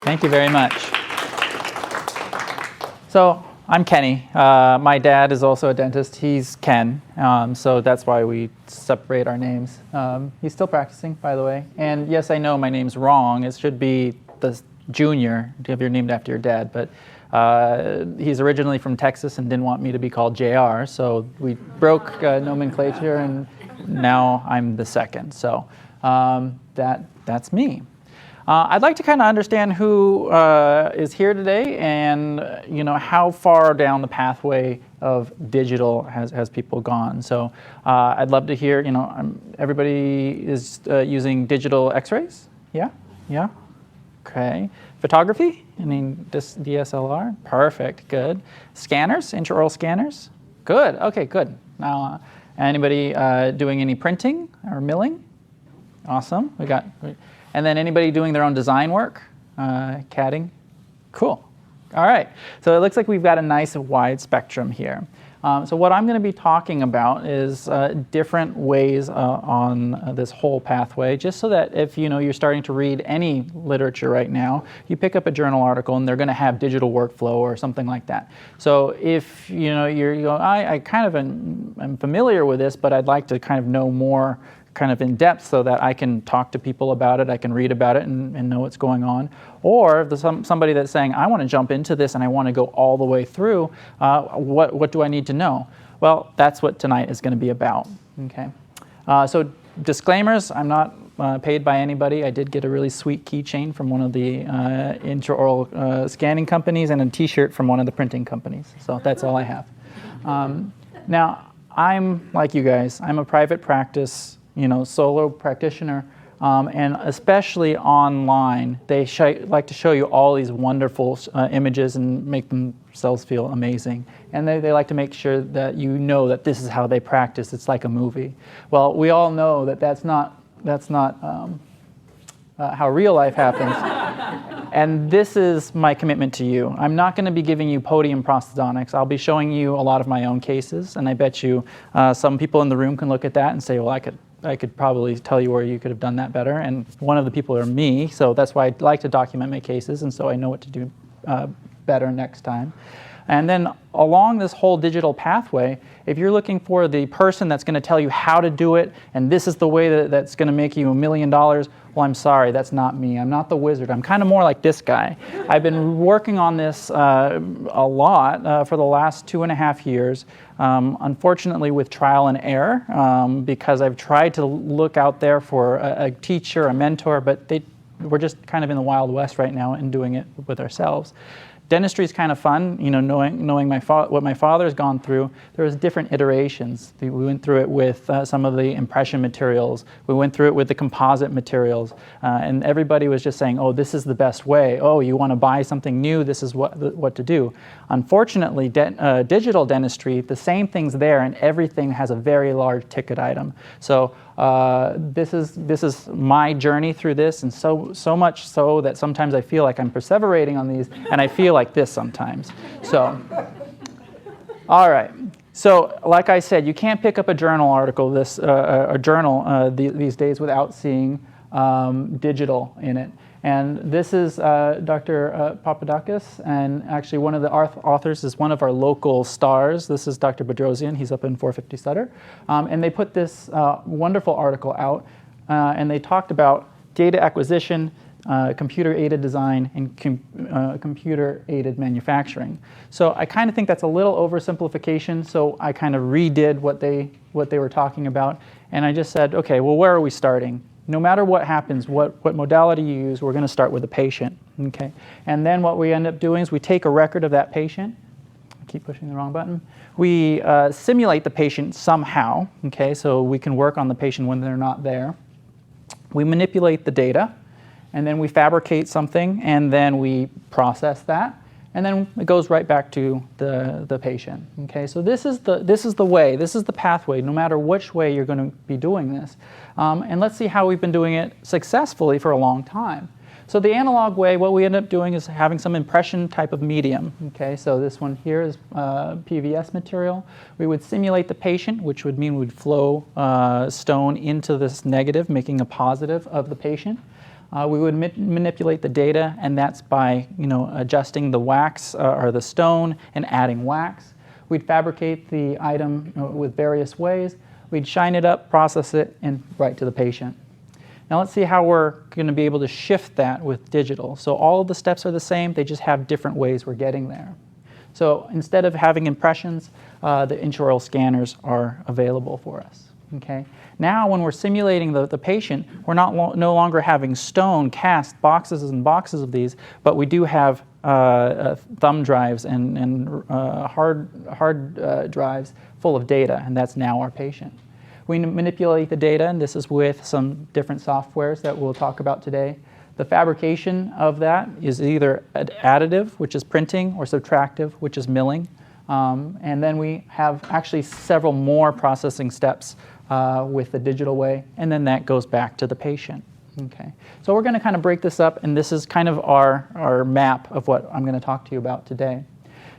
Thank you very much. So I'm Kenny. My dad is also a dentist. He's Ken, so that's why we separate our names. He's still practicing, by the way. And yes, I know my name's wrong. It should be the Junior, if you're named after your dad. But he's originally from Texas and didn't want me to be called JR, so we broke nomenclature, and now I'm the second. So that's me. I'd like to kind of understand who is here today, and how far down the pathway of digital has people gone. So I'd love to hear. Everybody is using digital X-rays. Yeah. Okay. Photography. This DSLR. Perfect. Good. Scanners. Intraoral scanners. Good. Okay. Good. Now, anybody doing any printing or milling? Awesome. And then anybody doing their own design work? CADing? Cool. All right. So it looks like we've got a nice wide spectrum here. So what I'm going to be talking about is different ways on this whole pathway, just so that if you're starting to read any literature right now, you pick up a journal article and they're going to have digital workflow or something like that. So if I kind of am familiar with this, but I'd like to kind of know more kind of in depth so that I can talk to people about it, I can read about it and know what's going on. Or if there's somebody that's saying, I want to jump into this and I want to go all the way through, what do I need to know? Well, that's what tonight is going to be about. Okay. So disclaimers, I'm not paid by anybody. I did get a really sweet keychain from one of the intraoral scanning companies and a t-shirt from one of the printing companies. So that's all I have. Now, I'm like you guys. I'm a private practice solo practitioner, and especially online, they like to show you all these wonderful images and make themselves feel amazing. And they like to make sure that that this is how they practice. It's like a movie. Well, we all know that that's not how real life happens. And this is my commitment to you. I'm not going to be giving you podium prosthodontics. I'll be showing you a lot of my own cases, and I bet you some people in the room can look at that and say, well, I could probably tell you where you could have done that better. And one of the people are me, so that's why I like to document my cases, and so I know what to do better next time. And then along this whole digital pathway, if you're looking for the person that's going to tell you how to do it, and this is the way that's going to make you $1 million, well, I'm sorry, that's not me. I'm not the wizard. I'm kind of more like this guy. I've been working on this a lot for the last 2.5 years, unfortunately with trial and error, because I've tried to look out there for a teacher, a mentor, but we're just kind of in the Wild West right now and doing it with ourselves. Dentistry is kind of fun, knowing what my father's gone through. There was different iterations. We went through it with some of the impression materials. We went through it with the composite materials. And everybody was just saying, oh, this is the best way. Oh, you want to buy something new, this is what to do. Unfortunately, digital dentistry, the same thing's there, and everything has a very large ticket item. So this is my journey through this, and so much so that sometimes I feel like I'm perseverating on these, and I feel like this sometimes. So, all right. So, like I said, you can't pick up a journal article these days without seeing digital in it. And this is Dr. Papadakis, and actually one of the authors is one of our local stars. This is Dr. Bedrosian. He's up in 450 Sutter. And they put this wonderful article out, and they talked about data acquisition, computer-aided design, and computer-aided manufacturing. So I kind of think that's a little oversimplification, so I kind of redid what they were talking about, and I just said, okay, well, where are we starting? No matter what happens, what modality you use, we're going to start with the patient, okay? And then what we end up doing is we take a record of that patient. I keep pushing the wrong button. We simulate the patient somehow, okay? So we can work on the patient when they're not there. We manipulate the data, and then we fabricate something, and then we process that, and then it goes right back to the patient. Okay, so this is the way, this is the pathway, no matter which way you're going to be doing this. And let's see how we've been doing it successfully for a long time. So the analog way, what we end up doing is having some impression type of medium. Okay, so this one here is PVS material. We would simulate the patient, which would mean we'd flow stone into this negative, making a positive of the patient. We would manipulate the data, and that's by adjusting the wax or the stone and adding wax. We'd fabricate the item with various ways. We'd shine it up, process it, and write to the patient. Now let's see how we're going to be able to shift that with digital. So all of the steps are the same, they just have different ways we're getting there. So instead of having impressions, the intraoral scanners are available for us. Okay. Now when we're simulating the patient, we're no longer having stone cast boxes and boxes of these, but we do have thumb drives and hard drives full of data, and that's now our patient. We manipulate the data, and this is with some different softwares that we'll talk about today. The fabrication of that is either additive, which is printing, or subtractive, which is milling. And then we have actually several more processing steps with the digital way, and then that goes back to the patient. Okay. So we're going to kind of break this up, and this is kind of our map of what I'm going to talk to you about today.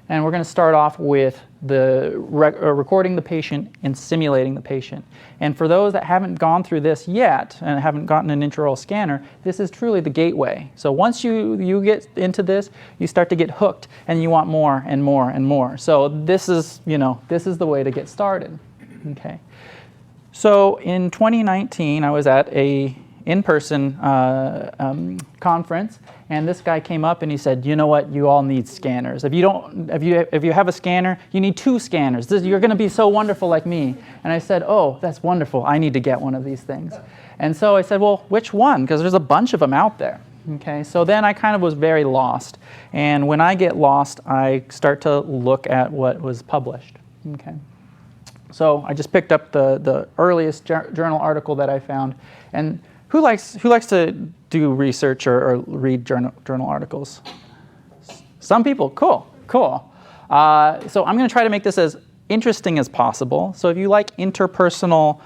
And we're going to start off with the recording the patient and simulating the patient. And for those that haven't gone through this yet and haven't gotten an intraoral scanner, this is truly the gateway. So once you get into this, you start to get hooked, and you want more and more and more. So this is the way to get started. Okay. So in 2019, I was at a in-person conference, and this guy came up and he said, "You know what? You all need scanners. If you have a scanner, you need 2 scanners. You're going to be so wonderful like me." And I said, "Oh, that's wonderful. I need to get one of these things." And so I said, "Well, which one? Because there's a bunch of them out there." Okay. So then I kind of was very lost, and when I get lost, I start to look at what was published. Okay. So I just picked up the earliest journal article that I found. And who likes to do research or read journal articles? Some people. Cool. So I'm going to try to make this as interesting as possible. So if you like interpersonal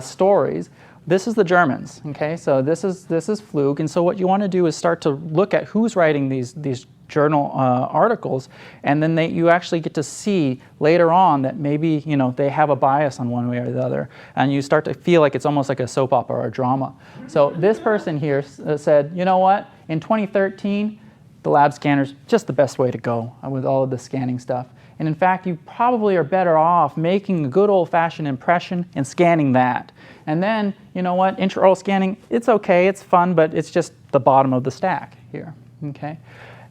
stories, this is the Germans. Okay. So this is Flug. And so what you want to do is start to look at who's writing these journal articles, and then you actually get to see later on that maybe they have a bias on one way or the other, and you start to feel like it's almost like a soap opera or a drama. So this person here said, "You know what? In 2013, the lab scanner's just the best way to go with all of the scanning stuff. And in fact, you probably are better off making a good old-fashioned impression and scanning that. And then, you know what? Intraoral scanning, it's okay, it's fun, but it's just the bottom of the stack here." Okay.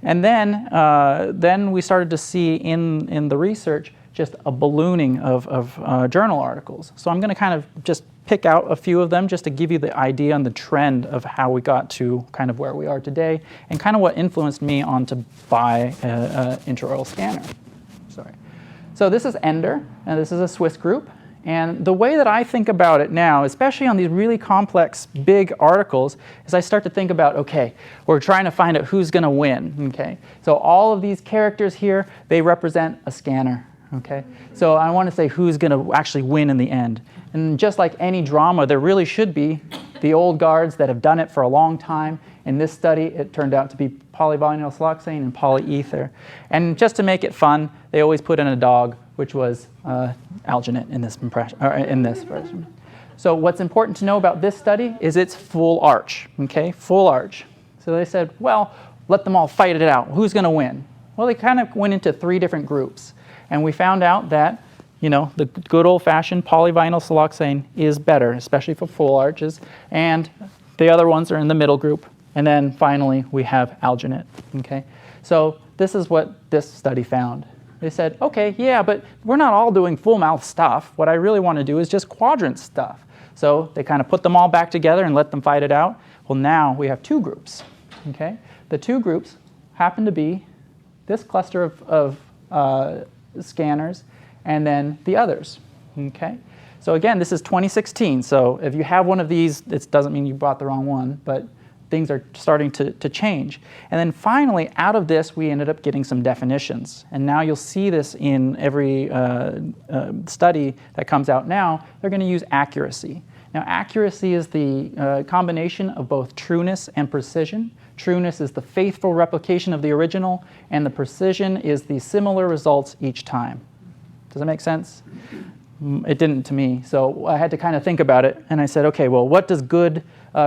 And then we started to see in the research just a ballooning of journal articles. So I'm going to kind of just pick out a few of them just to give you the idea and the trend of how we got to kind of where we are today, and kind of what influenced me on to buy an intraoral scanner. Sorry. So this is Ender, and this is a Swiss group. And the way that I think about it now, especially on these really complex, big articles, is I start to think about, okay, we're trying to find out who's going to win, okay? So all of these characters here, they represent a scanner, okay? So I want to say who's going to actually win in the end. And just like any drama, there really should be the old guards that have done it for a long time. In this study, it turned out to be polyvinyl siloxane and polyether. And just to make it fun, they always put in a dog, which was alginate in this version. So what's important to know about this study is it's full arch, okay, full arch. So they said, well, let them all fight it out. Who's going to win? Well, they kind of went into 3 different groups, and we found out that the good old-fashioned polyvinyl siloxane is better, especially for full arches, and the other ones are in the middle group. And then finally, we have alginate, okay? So this is what this study found. They said, okay, yeah, but we're not all doing full mouth stuff. What I really want to do is just quadrant stuff. So they kind of put them all back together and let them fight it out. Well, now we have 2 groups, okay? The 2 groups happen to be this cluster of scanners and then the others, okay? So again, this is 2016. So if you have one of these, it doesn't mean you bought the wrong one, but things are starting to change. And then finally, out of this, we ended up getting some definitions. And now you'll see this in every study that comes out now. They're going to use accuracy. Now, accuracy is the combination of both trueness and precision. Trueness is the faithful replication of the original, and the precision is the similar results each time. Does that make sense? It didn't to me. So I had to kind of think about it, and I said, okay, well, what does good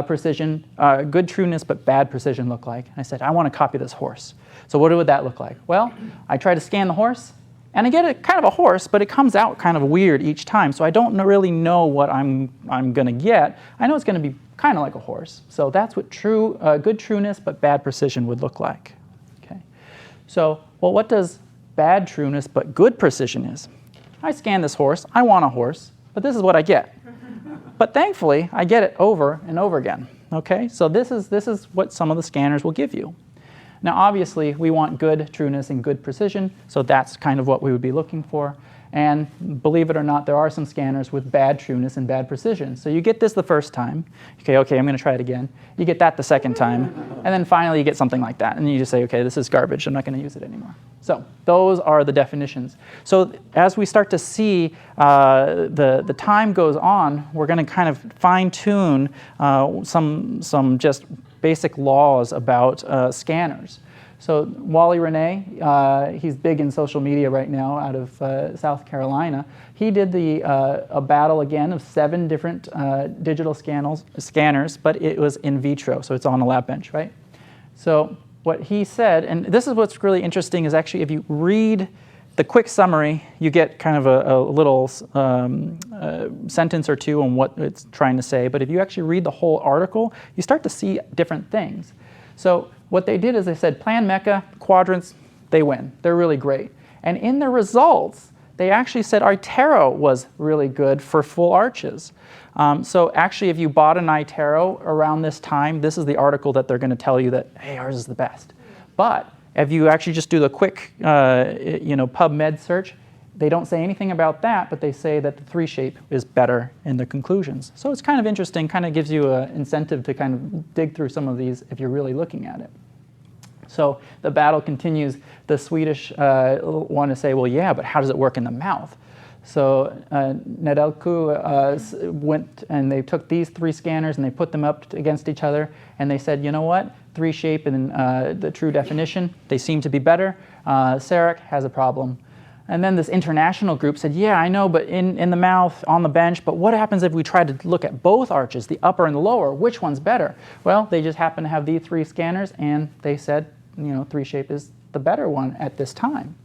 precision, good trueness but bad precision look like? And I said, I want to copy this horse. So what would that look like? Well, I try to scan the horse, and I get a kind of a horse, but it comes out kind of weird each time. So I don't really know what I'm going to get. I know it's going to be kind of like a horse. So that's what good trueness but bad precision would look like. Okay. So, well, what does bad trueness but good precision is? I scan this horse. I want a horse, but this is what I get. But thankfully, I get it over and over again. Okay. So this is what some of the scanners will give you. Now, obviously, we want good trueness and good precision, so that's kind of what we would be looking for. And believe it or not, there are some scanners with bad trueness and bad precision. So you get this the first time. Okay, I'm going to try it again. You get that the second time. And then finally, you get something like that. And you just say, okay, this is garbage. I'm not going to use it anymore. So those are the definitions. So as we start to see the time goes on, we're going to kind of fine-tune some just basic laws about scanners. So Wally Renee, he's big in social media right now out of South Carolina. He did a battle again of 7 different digital scanners, but it was in vitro, so it's on a lab bench, right? So what he said, and this is what's really interesting, is actually if you read the quick summary, you get kind of a little sentence or two on what it's trying to say. But if you actually read the whole article, you start to see different things. So what they did is they said plan mecha, quadrants, they win. They're really great. And in the results, they actually said iTero was really good for full arches. So actually, if you bought an iTero around this time, this is the article that they're going to tell you that, hey, ours is the best. But if you actually just do the quick PubMed search, they don't say anything about that, but they say that the 3-shape is better in the conclusions. So it's kind of interesting, kind of gives you an incentive to kind of dig through some of these if you're really looking at it. So the battle continues. The Swedish want to say, well, yeah, but how does it work in the mouth? So Nedelku went and they took these 3 scanners and they put them up against each other, and they said, you know what? 3-shape and the true definition, they seem to be better. Sarek has a problem. And then this international group said, yeah, I know, but in the mouth, on the bench, but what happens if we try to look at both arches, the upper and the lower? Which one's better? Well, they just happen to have these 3 scanners, and they said, 3-shape is the better one at this time.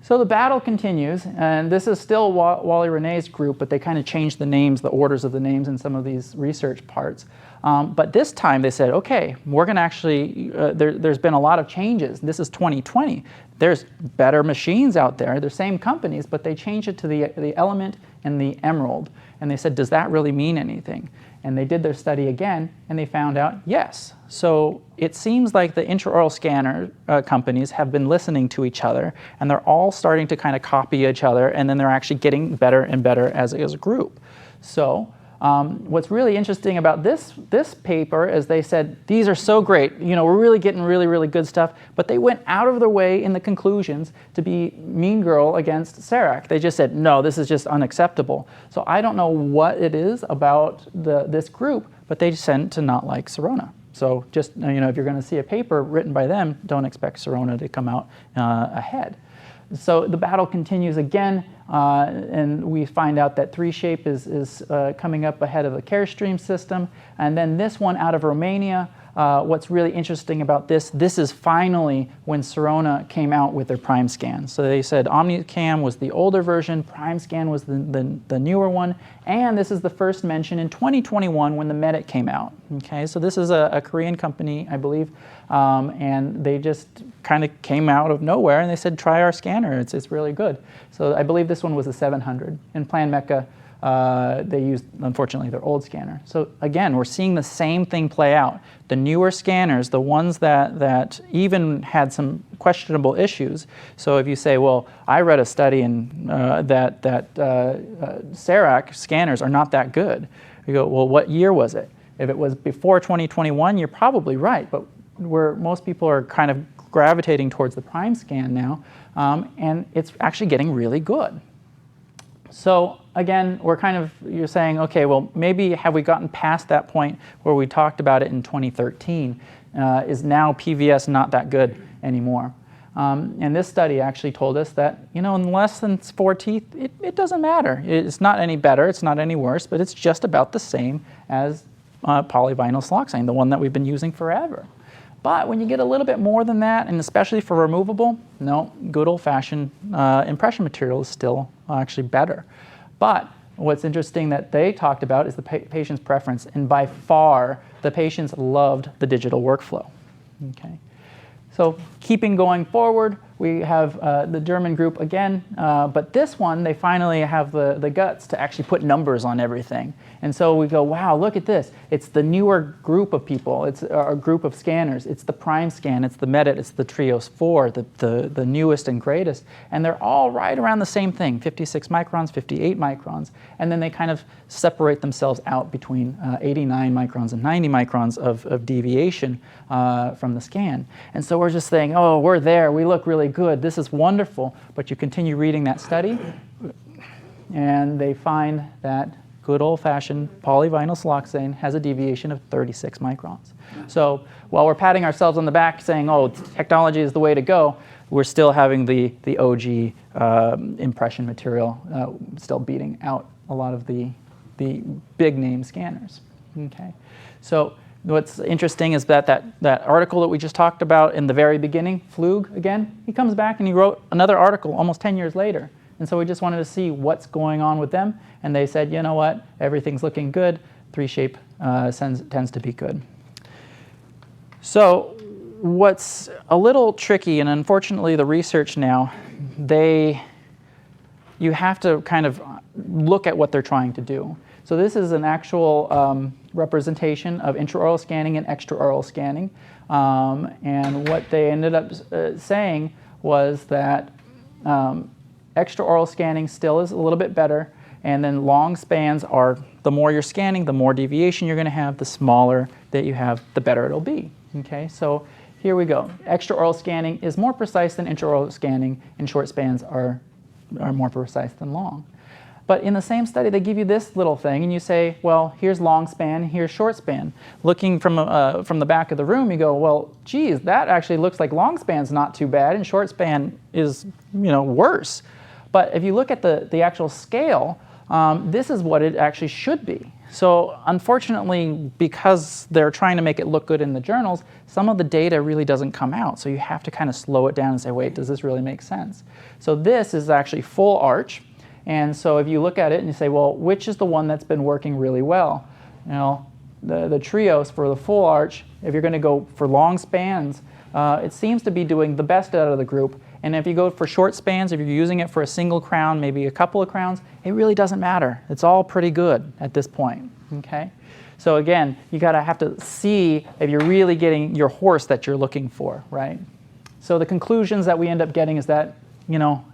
So the battle continues, and this is still Wally Renee's group, but they kind of changed the names, the orders of the names in some of these research parts. But this time they said, okay, we're going to actually, there's been a lot of changes. This is 2020. There's better machines out there. They're same companies, but they changed it to the Element and the Emerald. And they said, does that really mean anything? And they did their study again, and they found out, yes. So it seems like the intraoral scanner companies have been listening to each other, and they're all starting to kind of copy each other, and then they're actually getting better and better as a group. So what's really interesting about this paper is they said, these are so great, we're really getting really, really good stuff, but they went out of their way in the conclusions to be mean girl against Sarek. They just said, no, this is just unacceptable. So I don't know what it is about this group, but they tend to not like Sirona. So just, if you're going to see a paper written by them, don't expect Sirona to come out ahead. So the battle continues again, and we find out that 3-shape is coming up ahead of the Carestream system. And then this one out of Romania, what's really interesting about this is finally when Sirona came out with their prime scan. So they said OmniCam was the older version, prime scan was the newer one, and this is the first mention in 2021 when the Medic came out. Okay, so this is a Korean company, I believe, and they just kind of came out of nowhere and they said, try our scanner, it's really good. So I believe this one was a 700. In Plan Mecha, they used, unfortunately, their old scanner. So again, we're seeing the same thing play out. The newer scanners, the ones that even had some questionable issues. So if you say, well, I read a study in, that Sarek scanners are not that good. You go, well, what year was it? If it was before 2021, you're probably right. But where most people are kind of gravitating towards the prime scan now, and it's actually getting really good. So again, you're saying, okay, well, maybe have we gotten past that point where we talked about it in 2013? Is now PVS not that good anymore? And this study actually told us that, in less than 4 teeth, it doesn't matter. It's not any better, it's not any worse, but it's just about the same as polyvinyl siloxane, the one that we've been using forever. But when you get a little bit more than that, and especially for removable, no, good old-fashioned impression material is still actually better. But what's interesting that they talked about is the patient's preference, and by far, the patients loved the digital workflow. Okay. So keeping going forward, we have the German group again, but this one, they finally have the guts to actually put numbers on everything. And so we go, wow, look at this. It's the newer group of people. It's a group of scanners. It's the Prime Scan, it's the Medit, it's the Trios 4, the newest and greatest. And they're all right around the same thing, 56 microns, 58 microns. And then they kind of separate themselves out between 89 microns and 90 microns of deviation from the scan. And so we're just saying, oh, we're there, we look really good, this is wonderful. But you continue reading that study, and they find that good old-fashioned polyvinyl siloxane has a deviation of 36 microns. So while we're patting ourselves on the back saying, oh, technology is the way to go, we're still having the OG impression material still beating out a lot of the big name scanners. Okay. So what's interesting is that article that we just talked about in the very beginning, Flug, again, he comes back and he wrote another article almost 10 years later. And so we just wanted to see what's going on with them. And they said, you know what, everything's looking good. 3-shape tends to be good. So what's a little tricky, and unfortunately the research now, you have to kind of look at what they're trying to do. So this is an actual representation of intraoral scanning and extraoral scanning. And what they ended up saying was that extraoral scanning still is a little bit better, and then long spans are, the more you're scanning, the more deviation you're going to have, the smaller that you have, the better it'll be. Okay, so here we go. Extraoral scanning is more precise than intraoral scanning, and short spans are more precise than long. But in the same study, they give you this little thing, and you say, well, here's long span, here's short span. Looking from the back of the room, you go, well, geez, that actually looks like long span's not too bad, and short span is, worse. But if you look at the actual scale, this is what it actually should be. So unfortunately, because they're trying to make it look good in the journals, some of the data really doesn't come out. So you have to kind of slow it down and say, wait, does this really make sense? So this is actually full arch. And so if you look at it and you say, well, which is the one that's been working really well? The Trios for the full arch, if you're going to go for long spans, it seems to be doing the best out of the group. And if you go for short spans, if you're using it for a single crown, maybe a couple of crowns, it really doesn't matter. It's all pretty good at this point. Okay? So again, you have to see if you're really getting your horse that you're looking for, right? So the conclusions that we end up getting is that,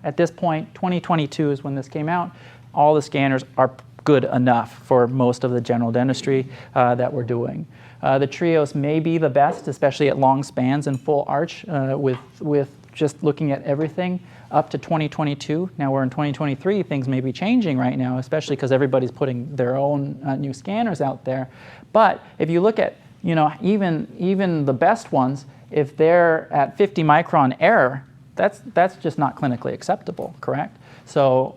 at this point, 2022 is when this came out, all the scanners are good enough for most of the general dentistry that we're doing. The Trios may be the best, especially at long spans and full arch with just looking at everything up to 2022. Now we're in 2023, things may be changing right now, especially because everybody's putting their own new scanners out there. But if you look at, even the best ones, if they're at 50 micron error, that's just not clinically acceptable, correct? So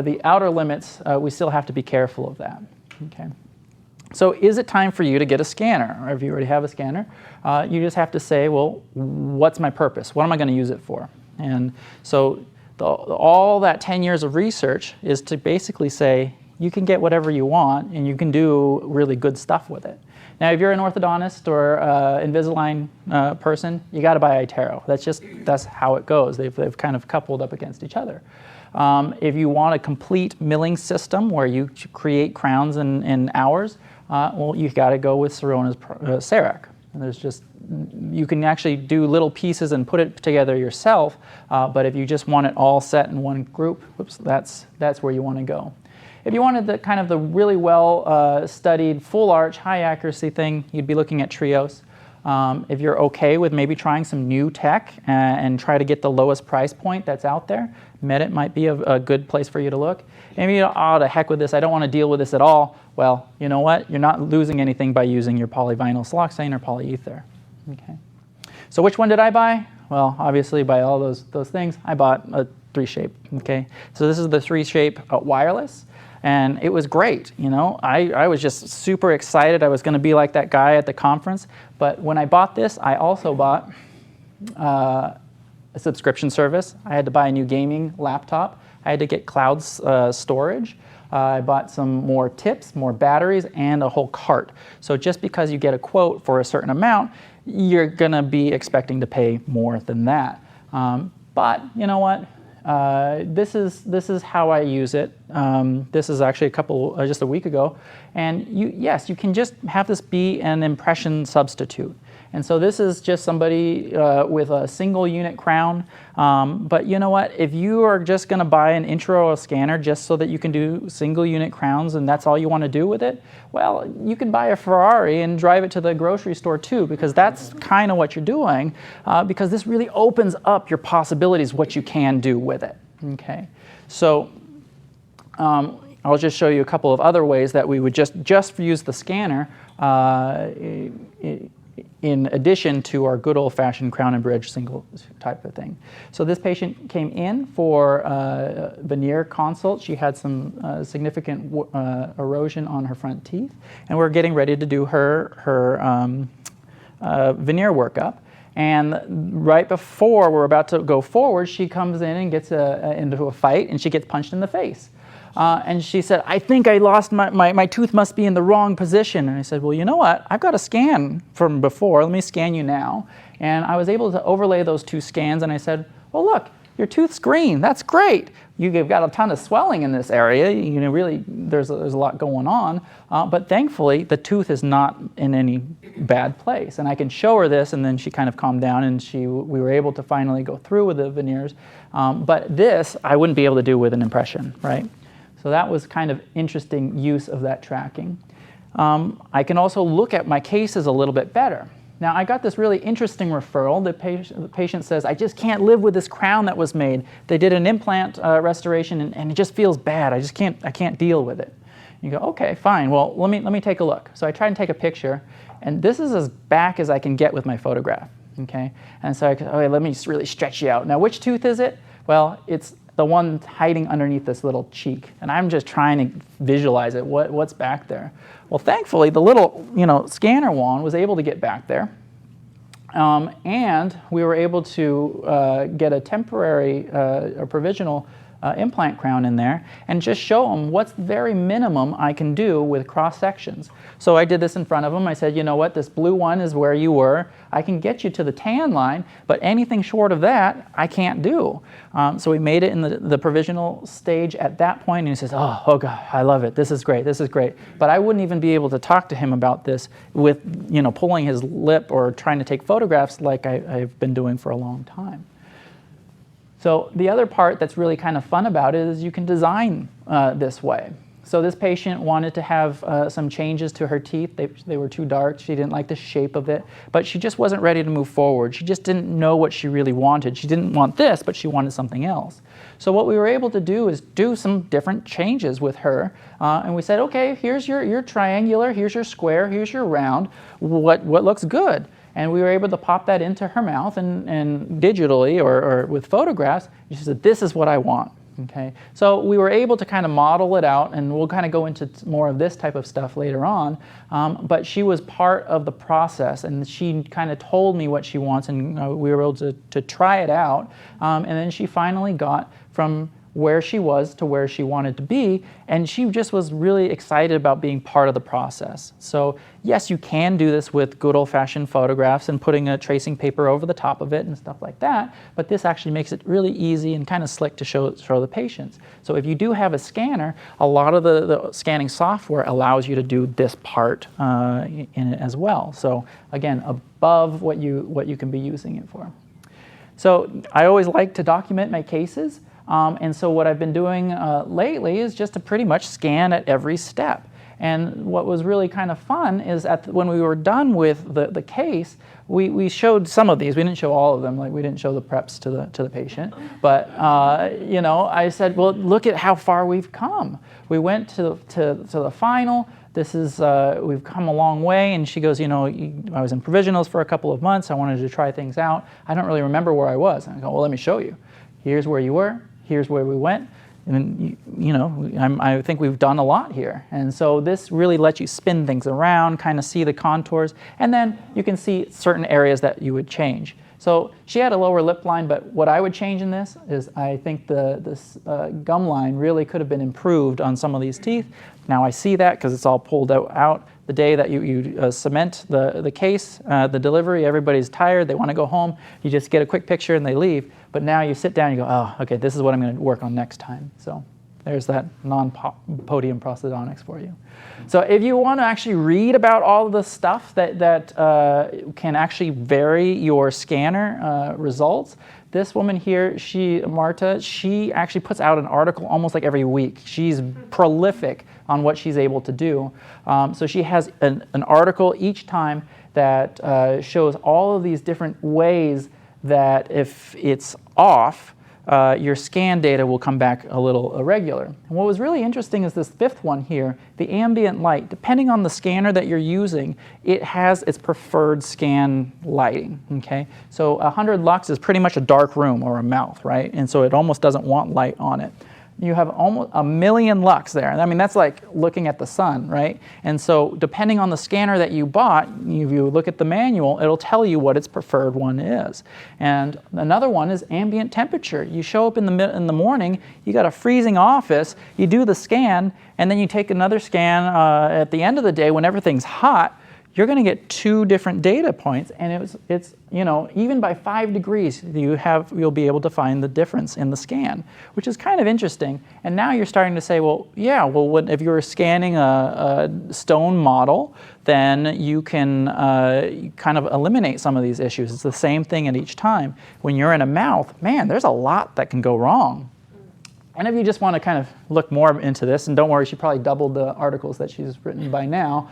the outer limits, we still have to be careful of that, okay? So is it time for you to get a scanner? Or if you already have a scanner, you just have to say, well, what's my purpose? What am I going to use it for? And so all that 10 years of research is to basically say, you can get whatever you want, and you can do really good stuff with it. Now, if you're an orthodontist or Invisalign person, you got to buy iTero. That's how it goes. They've kind of coupled up against each other. If you want a complete milling system where you create crowns in hours, well, you've got to go with Sirona's CEREC. And you can actually do little pieces and put it together yourself, but if you just want it all set in one group, whoops, that's where you want to go. If you wanted the really well studied full arch, high accuracy thing, you'd be looking at Trios. If you're okay with maybe trying some new tech and try to get the lowest price point that's out there, Medit might be a good place for you to look. Maybe, oh, to heck with this, I don't want to deal with this at all. Well, you know what? You're not losing anything by using your polyvinyl siloxane or polyether. Okay. So which one did I buy? Well, obviously by all those things, I bought a 3Shape, okay? So this is the 3Shape wireless, and it was great, you know? I was just super excited. I was gonna be like that guy at the conference, but when I bought this, I also bought a subscription service. I had to buy a new gaming laptop. I had to get cloud storage. I bought some more tips, more batteries, and a whole cart. So just because you get a quote for a certain amount, you're gonna be expecting to pay more than that. But you know what? This is how I use it. This is actually just a week ago. And yes, you can just have this be an impression substitute. And so this is just somebody with a single unit crown. But you know what? If you are just going to buy an intraoral scanner just so that you can do single unit crowns and that's all you want to do with it, well, you can buy a Ferrari and drive it to the grocery store too, because that's kind of what you're doing, because this really opens up your possibilities, what you can do with it. Okay, so I'll just show you a couple of other ways that we would just use the scanner in addition to our good old-fashioned crown and bridge single type of thing. So this patient came in for a veneer consult. She had some significant erosion on her front teeth, and we're getting ready to do her veneer workup. And right before we're about to go forward, she comes in and gets into a fight, and she gets punched in the face. And she said, I think I lost my tooth must be in the wrong position. And I said, well, you know what? I've got a scan from before. Let me scan you now. And I was able to overlay those two scans. And I said, well, look, your tooth's green. That's great. You've got a ton of swelling in this area. You know, really, there's a lot going on. But thankfully, the tooth is not in any bad place. And I can show her this, and then she kind of calmed down, and we were able to finally go through with the veneers. But this, I wouldn't be able to do with an impression, right? So that was kind of interesting use of that tracking. I can also look at my cases a little bit better. Now, I got this really interesting referral. The patient says, I just can't live with this crown that was made. They did an implant restoration, and it just feels bad. I can't deal with it. You go, okay, fine. Well, let me take a look. So I try and take a picture, and this is as back as I can get with my photograph. Okay, and so okay, let me just really stretch you out. Now, which tooth is it? Well, it's the one hiding underneath this little cheek, and I'm just trying to visualize it. What's back there? Well, thankfully, the little scanner wand was able to get back there, and we were able to get a temporary or provisional implant crown in there and just show them what's the very minimum I can do with cross sections. So I did this in front of them. I said, you know what, this blue one is where you were. I can get you to the tan line, but anything short of that, I can't do. So we made it in the provisional stage at that point, and he says, oh God, I love it. This is great. This is great. But I wouldn't even be able to talk to him about this with pulling his lip or trying to take photographs like I've been doing for a long time. So the other part that's really kind of fun about it is you can design this way. So this patient wanted to have some changes to her teeth. They were too dark. She didn't like the shape of it, but she just wasn't ready to move forward. She just didn't know what she really wanted. She didn't want this, but she wanted something else. So what we were able to do is do some different changes with her. And we said, okay, here's your triangular, here's your square, here's your round. What looks good? And we were able to pop that into her mouth and digitally or with photographs. She said, this is what I want. Okay, so we were able to kind of model it out, and we'll kind of go into more of this type of stuff later on. But she was part of the process, and she kind of told me what she wants, and we were able to try it out. And then she finally got from where she was to where she wanted to be, and she just was really excited about being part of the process. So yes, you can do this with good old-fashioned photographs and putting a tracing paper over the top of it and stuff like that, but this actually makes it really easy and kind of slick to show the patients. So if you do have a scanner, a lot of the scanning software allows you to do this part in it as well. So again, above what you can be using it for. So I always like to document my cases. And so what I've been doing lately is just to pretty much scan at every step. And what was really kind of fun is when we were done with the case, we showed some of these. We didn't show all of them, like we didn't show the preps to the patient. But I said, well, look at how far we've come. We went to the final. This is, we've come a long way. And she goes, you know, I was in provisionals for a couple of months. I wanted to try things out. I don't really remember where I was. And I go, well, let me show you. Here's where you were. Here's where we went. And, you know, I think we've done a lot here. And so this really lets you spin things around, kind of see the contours. And then you can see certain areas that you would change. So she had a lower lip line, but what I would change in this is I think this gum line really could have been improved on some of these teeth. Now I see that because it's all pulled out. The day that you cement the case, the delivery, everybody's tired, they want to go home. You just get a quick picture and they leave. But now you sit down and you go, oh, okay, this is what I'm going to work on next time. So there's that non-podium prosthodontics for you. So if you want to actually read about all of the stuff that can actually vary your scanner results, this woman here, Marta, she actually puts out an article almost like every week. She's prolific on what she's able to do. So she has an article each time that shows all of these different ways that if it's off, your scan data will come back a little irregular. And what was really interesting is this fifth one here, the ambient light. Depending on the scanner that you're using, it has its preferred scan lighting, okay? So 100 lux is pretty much a dark room or a mouth, right? And so it almost doesn't want light on it. You have almost 1,000,000 lux there. I mean, that's like looking at the sun, right? And so depending on the scanner that you bought, if you look at the manual, it'll tell you what its preferred one is. And another one is ambient temperature. You show up in the morning, you got a freezing office, you do the scan, and then you take another scan at the end of the day when everything's hot. You're going to get 2 different data points, and it's you know, even by 5 degrees, you'll be able to find the difference in the scan, which is kind of interesting. And now you're starting to say, well, yeah, well, if you're scanning a stone model, then you can kind of eliminate some of these issues. It's the same thing at each time. When you're in a mouth, man, there's a lot that can go wrong. And if you just want to kind of look more into this, and don't worry, she probably doubled the articles that she's written by now,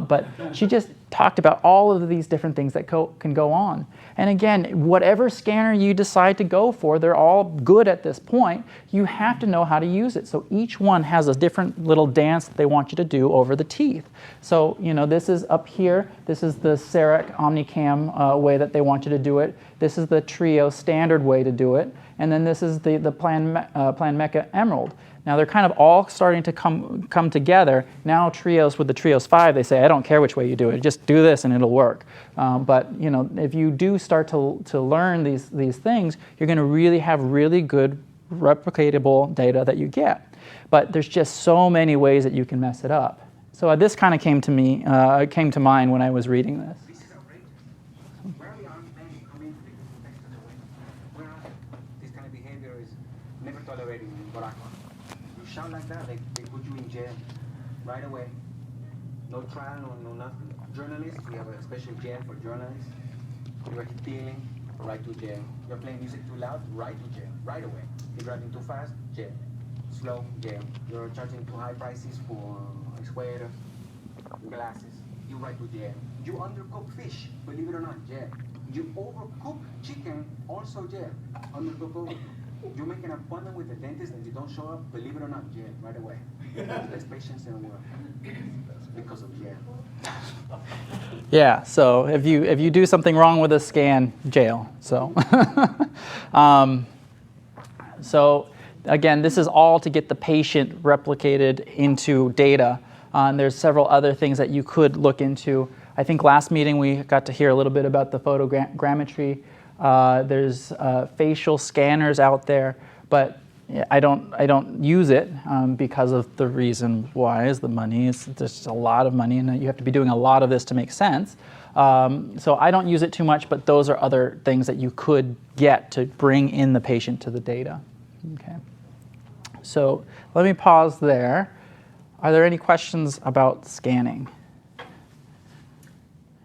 but she just talked about all of these different things that can go on. And again, whatever scanner you decide to go for, they're all good at this point. You have to know how to use it. So each one has a different little dance that they want you to do over the teeth. So, you know, this is up here. This is the CEREC Omnicam way that they want you to do it. This is the Trio standard way to do it. And then this is the Plan Mecha Emerald. Now they're kind of all starting to come together. Now Trios, with the Trios 5, they say, I don't care which way you do it, just do this and it'll work. But you know, if you do start to learn these things, you're going to really have really good replicatable data that you get. But there's just so many ways that you can mess it up. So this kind of came to mind when I was reading this. Shout like that, they put you in jail right away. No trial, no nothing. Journalists, we have a special jail for journalists. You're stealing, right to jail. You're playing music too loud, right to jail, right away. You're driving too fast, jail. Slow, jail. You're charging too high prices for sweater, glasses, you right to jail. You undercook fish, believe it or not, jail. You overcook chicken, also jail. Undercook. You make an appointment with the dentist and you don't show up, believe it or not, jail, right away. Less patients in the world because of jail. Yeah, so if you do something wrong with a scan, jail. So, so again, this is all to get the patient replicated into data. And there's several other things that you could look into. I think last meeting we got to hear a little bit about the photogrammetry. There's facial scanners out there, but I don't use it because of the reason why is the money. It's just a lot of money, and you have to be doing a lot of this to make sense. So I don't use it too much, but those are other things that you could get to bring in the patient to the data. Okay. So let me pause there. Are there any questions about scanning?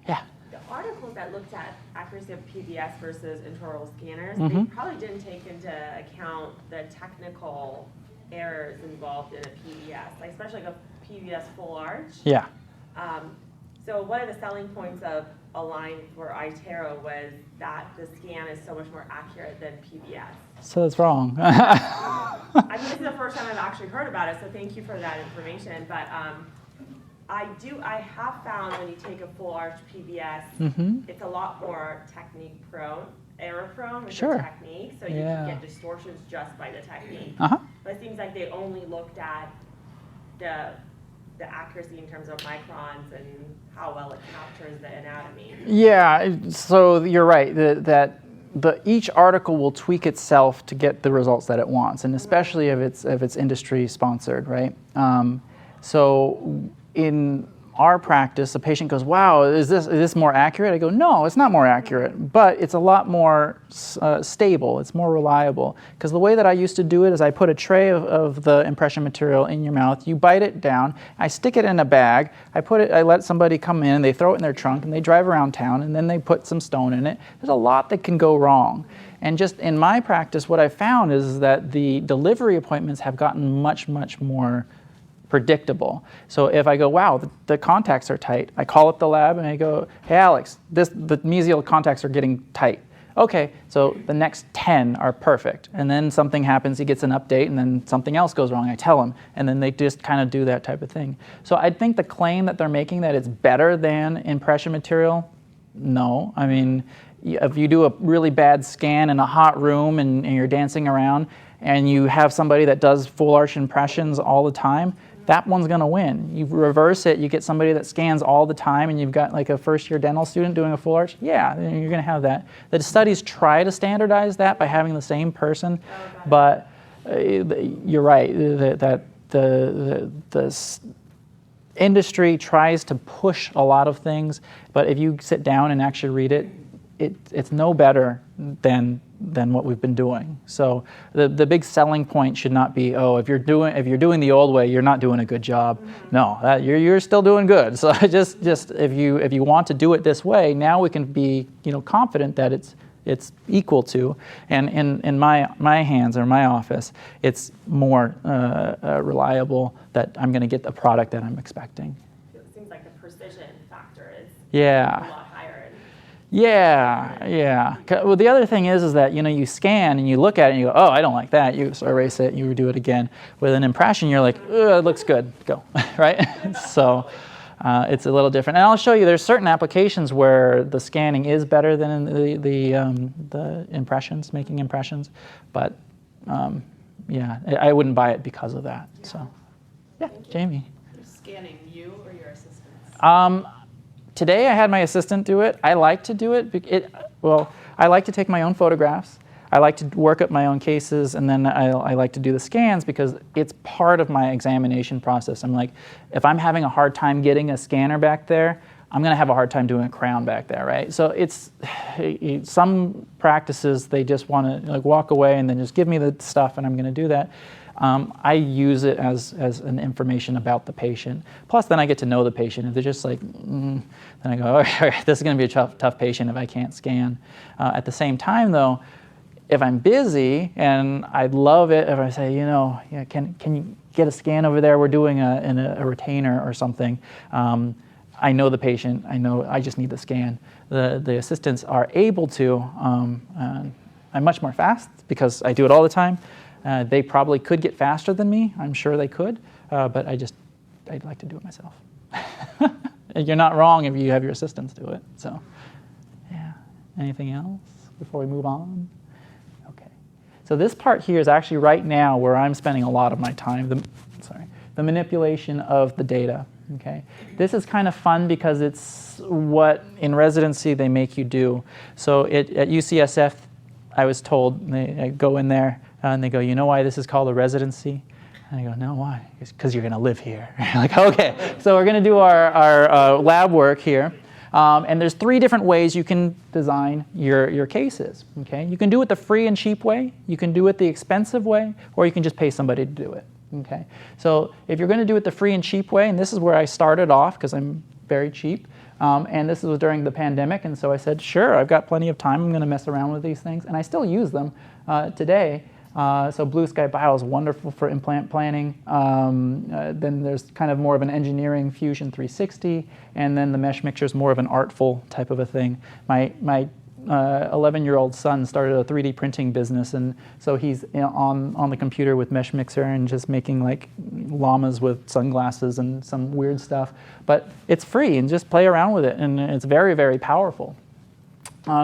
Yeah. The articles that looked at accuracy of PVS versus intraoral scanners, Mm-hmm. they probably didn't take into account the technical errors involved in a PVS, like especially like a PVS full arch. Yeah. So one of the selling points of Align for iTero was that the scan is so much more accurate than PVS. So that's wrong. I mean, this is the first time I've actually heard about it, so thank you for that information. But I have found when you take a full arch PVS, it's a lot more technique prone, error prone with Sure. the technique, so you Yeah. can get distortions just by the technique. Uh-huh. But it seems like they only looked at the accuracy in terms of microns and how well it captures the anatomy. Yeah, so you're right, each article will tweak itself to get the results that it wants, and especially if it's industry sponsored, right? So in our practice, the patient goes, "Wow, is this more accurate?" I go, "No, it's not more accurate, but it's a lot more stable. It's more reliable." Because the way that I used to do it is I put a tray of the impression material in your mouth. You bite it down. I stick it in a bag. I let somebody come in, and they throw it in their trunk, and they drive around town, and then they put some stone in it. There's a lot that can go wrong. And just in my practice, what I found is that the delivery appointments have gotten much, much more predictable. So if I go, wow, the contacts are tight, I call up the lab and I go, hey Alex, the mesial contacts are getting tight. Okay, so the next 10 are perfect. And then something happens, he gets an update, and then something else goes wrong, I tell him, and then they just kind of do that type of thing. So I think the claim that they're making that it's better than impression material, no. I mean, if you do a really bad scan in a hot room and you're dancing around, and you have somebody that does full arch impressions all the time, that one's going to win. You reverse it, you get somebody that scans all the time, and you've got like a first-year dental student doing a full arch, yeah, you're going to have that. The studies try to standardize that by having the same person, but you're right, that the industry tries to push a lot of things, but if you sit down and actually read it, it's no better than what we've been doing. So the big selling point should not be, oh, if you're doing the old way, you're not doing a good job. No, you're still doing good. So just if you want to do it this way, now we can be confident that it's equal to, and in my hands or my office, it's more reliable that I'm going to get the product that I'm expecting. It seems like the precision factor is Yeah. a lot higher. Yeah. Well, the other thing is that you scan and you look at it and you go, oh, I don't like that. You erase it, you redo it again. With an impression, you're like, it looks good, go, right? So it's a little different. And I'll show you, there's certain applications where the scanning is better than the impressions, making impressions. But yeah, I wouldn't buy it because of that. So yeah, Jamie. You're scanning you or your assistants? Today I had my assistant do it. I like to do it. I like to take my own photographs. I like to work up my own cases, and then I like to do the scans because it's part of my examination process. I'm like, if I'm having a hard time getting a scanner back there, I'm going to have a hard time doing a crown back there, right? So it's some practices, they just want to walk away and then just give me the stuff, and I'm going to do that. I use it as an information about the patient. Plus, then I get to know the patient. If they're just like, then I go, all right, this is going to be a tough patient if I can't scan. At the same time, though, if I'm busy and I'd love it if I say, can you get a scan over there? We're doing a retainer or something. I know the patient. I just need the scan. The assistants are able to. I'm much more fast because I do it all the time. They probably could get faster than me. I'm sure they could, but I'd like to do it myself. You're not wrong if you have your assistants do it. So, yeah. Anything else before we move on? Okay. So this part here is actually right now where I'm spending a lot of my time. The manipulation of the data. Okay. This is kind of fun because it's what in residency they make you do. So at UCSF, I was told I go in there. And they go, you know why this is called a residency? And I go, no, why? It's because you're going to live here. Like, okay. So we're going to do our lab work here. And there's 3 different ways you can design your cases. Okay? You can do it the free and cheap way. You can do it the expensive way. Or you can just pay somebody to do it. Okay? So if you're going to do it the free and cheap way, and this is where I started off because I'm very cheap. And this was during the pandemic. And so I said, sure, I've got plenty of time. I'm going to mess around with these things. And I still use them today. So Blue Sky Bio is wonderful for implant planning. Then there's kind of more of an engineering Fusion 360, and then the mesh mixture is more of an artful type of a thing. My 11-year-old son started a 3D printing business, and so he's on the computer with Mesh Mixer and just making like llamas with sunglasses and some weird stuff. But it's free, and just play around with it, and it's very, very powerful.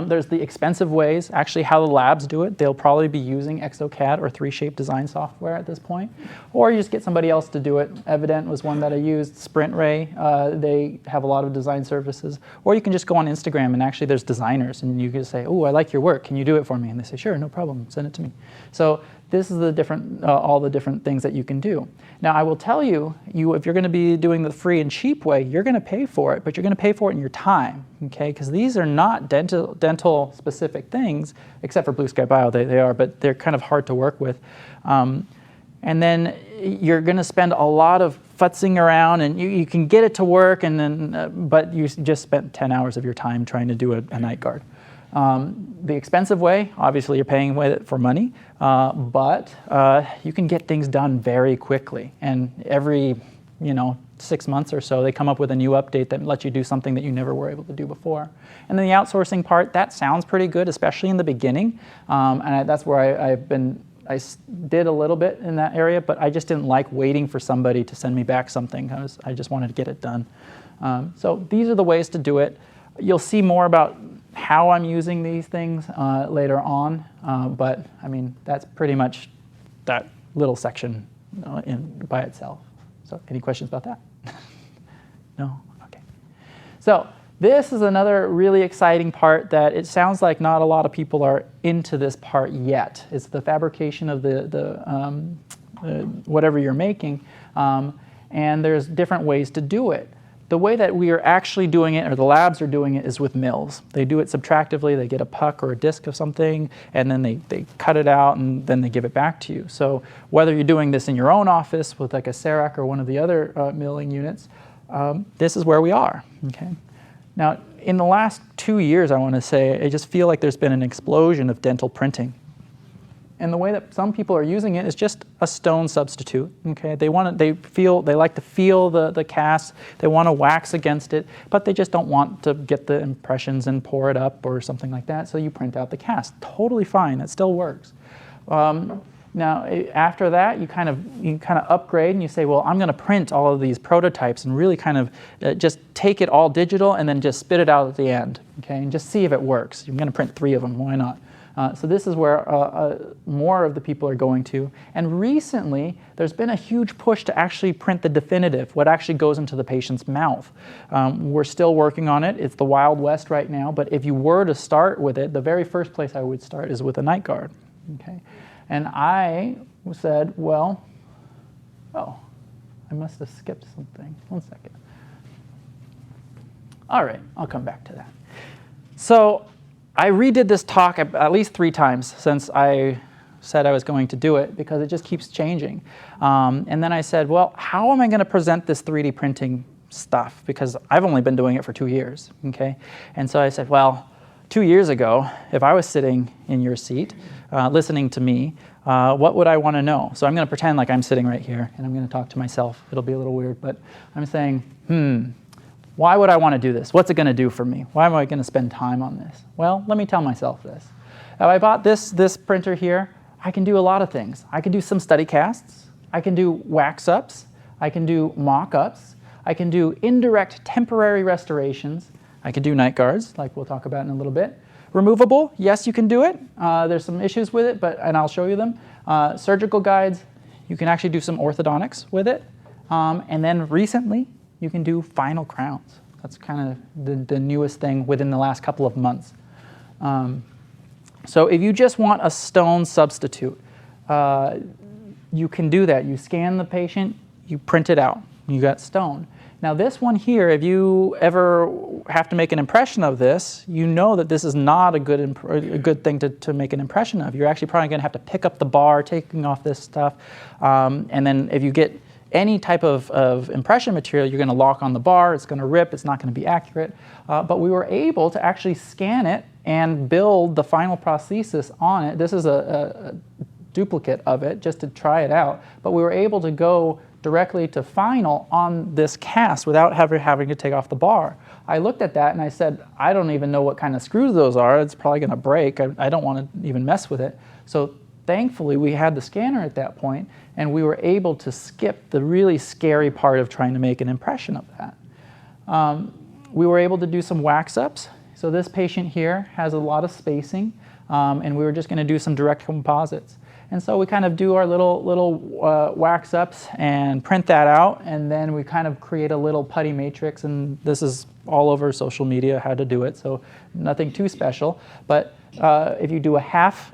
There's the expensive ways, actually how the labs do it. They'll probably be using ExoCAD or 3Shape design software at this point. Or you just get somebody else to do it. Evident was one that I used, SprintRay. They have a lot of design services. Or you can just go on Instagram, and actually there's designers, and you can say, oh, I like your work. Can you do it for me? And they say, sure, no problem. Send it to me. So this is the different, all the different things that you can do. Now, I will tell you, if you're going to be doing the free and cheap way, you're going to pay for it, but you're going to pay for it in your time, okay? Because these are not dental-specific things, except for Blue Sky Bio, they are, but they're kind of hard to work with. And then you're going to spend a lot of futzing around, and you can get it to work, and then, but you just spent 10 hours of your time trying to do a night guard. The expensive way, obviously you're paying with it for money, but you can get things done very quickly. And every 6 months or so, they come up with a new update that lets you do something that you never were able to do before. And then the outsourcing part, that sounds pretty good, especially in the beginning. And that's where I did a little bit in that area, but I just didn't like waiting for somebody to send me back something. I just wanted to get it done. So these are the ways to do it. You'll see more about how I'm using these things later on, but I mean, that's pretty much that little section by itself. So any questions about that? No? Okay. So this is another really exciting part that it sounds like not a lot of people are into this part yet. It's the fabrication of whatever you're making, and there's different ways to do it. The way that we are actually doing it, or the labs are doing it, is with mills. They do it subtractively. They get a puck or a disc of something, and then they cut it out, and then they give it back to you. So whether you're doing this in your own office with like a Cerac or one of the other milling units, this is where we are. Okay. Now, in the last 2 years, I want to say, I just feel like there's been an explosion of dental printing. And the way that some people are using it is just a stone substitute. Okay, they like to feel the cast. They want to wax against it, but they just don't want to get the impressions and pour it up or something like that. So you print out the cast. Totally fine. It still works. Now, after that, you kind of upgrade and you say, well, I'm going to print all of these prototypes and really kind of just take it all digital and then just spit it out at the end. Okay, and just see if it works. I'm going to print 3 of them. Why not? So this is where more of the people are going to. And recently, there's been a huge push to actually print the definitive, what actually goes into the patient's mouth. We're still working on it. It's the Wild West right now. But if you were to start with it, the very first place I would start is with a night guard. Okay? And I said, well, oh, I must have skipped something. 1 second. All right, I'll come back to that. So I redid this talk at least 3 times since I said I was going to do it, because it just keeps changing. And then I said, well, how am I going to present this 3D printing stuff? Because I've only been doing it for 2 years, okay? And so I said, well, 2 years ago, if I was sitting in your seat, listening to me, what would I want to know? So I'm going to pretend like I'm sitting right here, and I'm going to talk to myself. It'll be a little weird, but I'm saying, why would I want to do this? What's it going to do for me? Why am I going to spend time on this? Well, let me tell myself this. If I bought this printer here, I can do a lot of things. I can do some study casts. I can do wax-ups. I can do mock-ups. I can do indirect temporary restorations. I can do night guards, like we'll talk about in a little bit. Removable, yes, you can do it. There's some issues with it, and I'll show you them. Surgical guides, you can actually do some orthodontics with it. And then recently, you can do final crowns. That's kind of the newest thing within the last couple of months. So if you just want a stone substitute, you can do that. You scan the patient, you print it out, you got stone. Now this one here, if you ever have to make an impression of this, you know that this is not a good thing to make an impression of. You're actually probably going to have to pick up the bar, taking off this stuff, and then if you get any type of impression material, you're going to lock on the bar, it's going to rip, it's not going to be accurate. But we were able to actually scan it and build the final prosthesis on it. This is a duplicate of it just to try it out. But we were able to go directly to final on this cast without having to take off the bar. I looked at that and I said, I don't even know what kind of screws those are. It's probably going to break. I don't want to even mess with it. So thankfully, we had the scanner at that point, and we were able to skip the really scary part of trying to make an impression of that. We were able to do some wax-ups. So this patient here has a lot of spacing, and we were just going to do some direct composites. And so we kind of do our little wax-ups and print that out, and then we kind of create a little putty matrix, and this is all over social media how to do it, so nothing too special. But if you do a half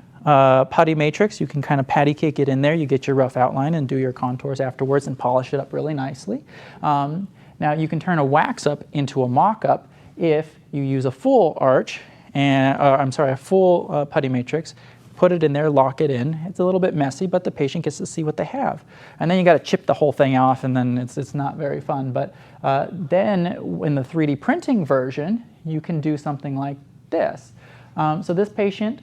putty matrix, you can kind of patty cake it in there. You get your rough outline and do your contours afterwards and polish it up really nicely. Now you can turn a wax-up into a mock-up if you use a full arch, and a full putty matrix, put it in there, lock it in. It's a little bit messy, but the patient gets to see what they have. And then you got to chip the whole thing off, and then it's not very fun. But then in the 3D printing version, you can do something like this. So this patient,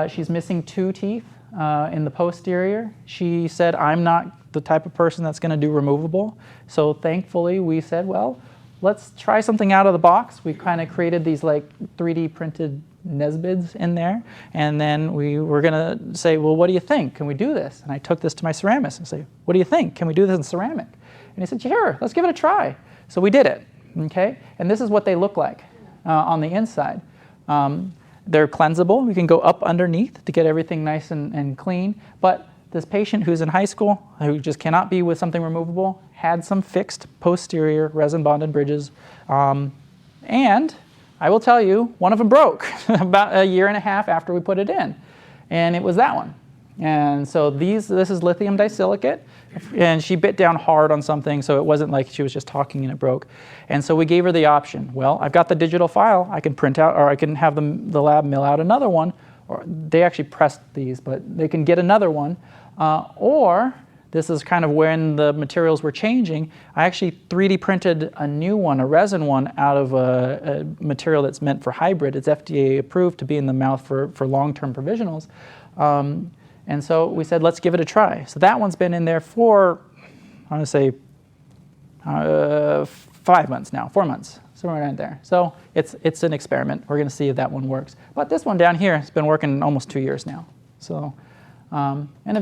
she's missing 2 teeth in the posterior. She said, I'm not the type of person that's going to do removable. So thankfully, we said, well, let's try something out of the box. We kind of created these like 3D printed Nesbids in there, and then we were going to say, well, what do you think? Can we do this? And I took this to my ceramist and say, what do you think? Can we do this in ceramic? And he said, sure, let's give it a try. So we did it, okay? And this is what they look like on the inside. They're cleansable. We can go up underneath to get everything nice and clean, but this patient who's in high school, who just cannot be with something removable, had some fixed posterior resin bonded bridges, and I will tell you, one of them broke about 1.5 years after we put it in, and it was that one. And so this is lithium disilicate, and she bit down hard on something, so it wasn't like she was just talking and it broke. And so we gave her the option. Well, I've got the digital file. I can print out, or I can have the lab mill out another one, or they actually pressed these, but they can get another one, or this is kind of when the materials were changing. I actually 3D printed a new one, a resin one, out of a material that's meant for hybrid. It's FDA approved to be in the mouth for long-term provisionals. And so we said, let's give it a try. So that one's been in there for, I want to say, 5 months now, 4 months, somewhere around there. So it's an experiment. We're going to see if that one works. But this one down here has been working almost 2 years now. So, and eventually